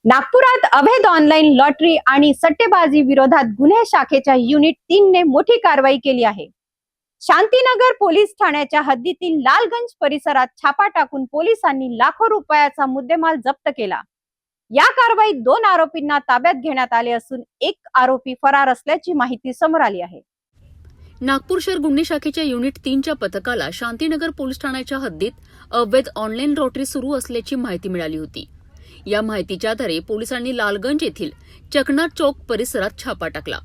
नागपुरात अवैध online lottery आणि सट्टेबाजी विरोधात गुन्हे शाखेच्या युनिट 3 ने मोठी कारवाई केली आहे। शांतीनगर पोलीस ठाण्याच्या हद्दीतील लालगंज परिसरात छापा टाकून पोलिसांनी लाखो रुपयाचा मुद्देमाल जप्त केला। या कारवाईत 2 आरोपींना ताब्यात घेण्यात आले असून एक आरोपी फरार असल्याची माहिती समोर आली आहे। नागपूर शहर गुन्हे शाखेच्या युनिट 3च्या पथकाला शांतीनगर पोलीस ठाण्याच्या हद्दीत अवैध ऑनलाईन लॉटरी सुरू असल्याची माहिती मिळाली होती। या माहितीच्या आधारे पोलिसांनी लालगंज येथील चकना चौक परिसरात छापा टाकला।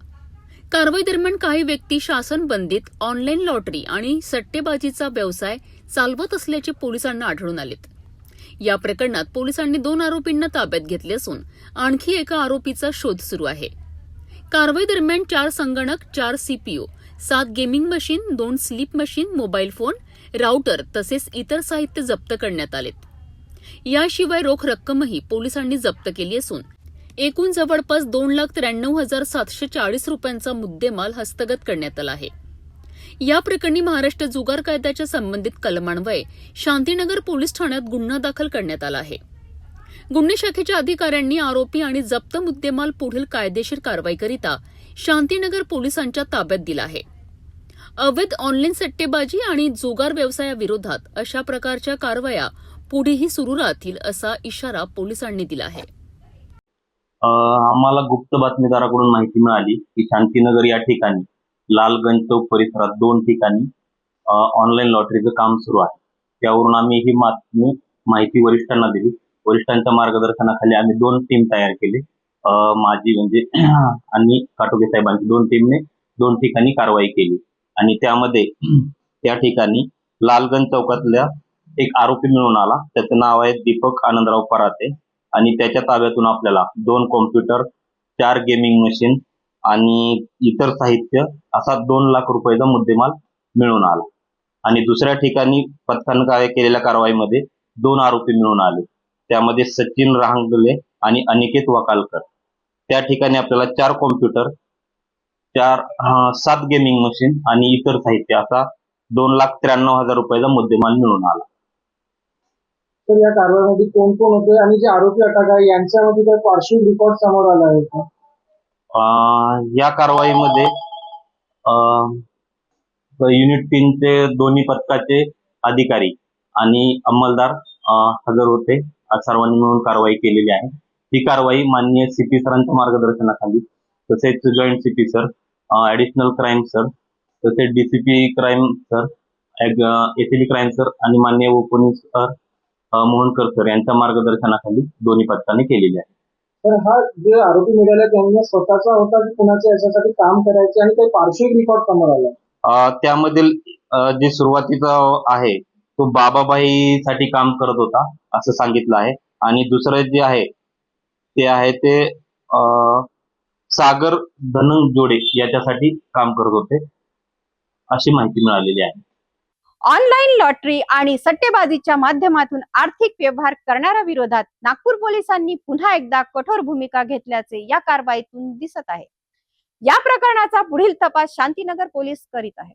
कारवाई दरम्यान काही व्यक्ती शासन बंदित ऑनलाईन लॉटरी आणि सट्टेबाजीचा व्यवसाय चालवत असल्याचे पोलिसांना आढळून आलेत। या प्रकरणात पोलिसांनी 2 आरोपींना ताब्यात घेतले असून आणखी एका आरोपीचा शोध सुरू आहे। कारवाई दरम्यान 4 संगणक, 4 CPU, 7 gaming machine, 2 sleep machine, mobile phone, router तसेच इतर साहित्य जप्त करण्यात आलेत। याशिवाय रोख रक्कमही पोलिसांनी जप्त केली असून एकूण जवळपास 2,93,740 रुपयांचा मुद्देमाल हस्तगत करण्यात आला आहे। या प्रकरणी महाराष्ट्र जुगार कायद्याच्या संबंधित कलमान्वये शांतीनगर पोलीस ठाण्यात गुन्हा दाखल करण्यात आला आहे। गुन्हे शाखेच्या अधिकाऱ्यांनी आरोपी आणि जप्त मुद्देमाल पुढील कायदेशीर कारवाईकरिता शांतीनगर पोलिसांच्या ताब्यात दिला आहे। अवैध ऑनलाईन सट्टेबाजी आणि जुगार व्यवसायाविरोधात अशा प्रकारच्या कारवाया पुढेही सुरू राहतील असा इशारा पोलिसांनी दिला आहे। आम्हाला गुप्त बातमीदाराकडून माहिती मिळाली की शांतीनगर या ठिकाणी लालगंज चौक परिसरात 2 ठिकाणी ऑनलाईन लॉटरीचं काम सुरू आहे। त्यावरून आम्ही ही माहिती वरिष्ठांना दिली। वरिष्ठांच्या मार्गदर्शनाखाली आम्ही 2 टीम तयार केले। माझी म्हणजे आणि काटोके साहेबांची 2 टीमने 2 ठिकाणी कारवाई केली आणि त्यामध्ये त्या ठिकाणी लालगंज चौकातल्या एक आरोपी मिळून आला। त्याचं नाव आहे दीपक आनंदराव पराते आणि त्याच्या ताब्यातून आपल्याला 2 कॉम्प्युटर, 4 गेमिंग मशीन आणि इतर साहित्य असा 2 लाख रुपयाचा मुद्देमाल मिळून आला। आणि दुसऱ्या ठिकाणी पथकाने केलेल्या कारवाईमध्ये 2 आरोपी मिळून आले। त्यामध्ये सचिन रांगले आणि अनिकेत वकालकर। त्या ठिकाणी आपल्याला 4 कॉम्प्युटर, 7 गेमिंग मशीन आणि इतर साहित्य असा 2,93,000 रुपयाचा मुद्देमाल मिळून आला। तर या कारवाईमध्ये कोण कोण होते आणि जे आरोपी अटक आहे यांच्यामध्ये काही पार्श्व रिकॉर्ड समोर आला आहे का? या कारवाईमध्ये युनिट 3 चे दोन्ही पथकाचे अधिकारी आणि अंमलदार हजर होते। सर्वांनी मिळून कारवाई केलेली आहे। ही कारवाई माननीय सीपी सरांच्या मार्गदर्शनाखाली तसेच joint CP sir, additional crime sir, तसेच DCP crime sir, ACP crime sir आणि माननीय उपपोलीस सर मोहनकर सर यांच्या मार्गदर्शनाखाली दोन्ही पथकाने केलेली आहे। तर हा जे आरोपी मिळाला त्यांनी स्वतःचा होता की कुणाच्या याच्यासाठी काम करायचे आणि काही पार्श्व रिकॉर्ड समोर आला? त्यामधील जे सुरुवातीचा आहे तो बाबाबाई साठी काम करत होता असं सांगितलं आहे आणि दुसरं जे आहे ते सागर धनंजोडे याच्यासाठी काम करत होते अशी माहिती मिळालेली आहे। ऑनलाईन लॉटरी आणि सट्टेबाजीच्या माध्यमातून आर्थिक व्यवहार करणाऱ्या विरोधात नागपूर पोलिसांनी पुन्हा एकदा कठोर भूमिका घेतल्याचे या कारवाईतून दिसत आहे। या प्रकरणाचा पुढील तपास शांतीनगर पोलीस करीत आहेत।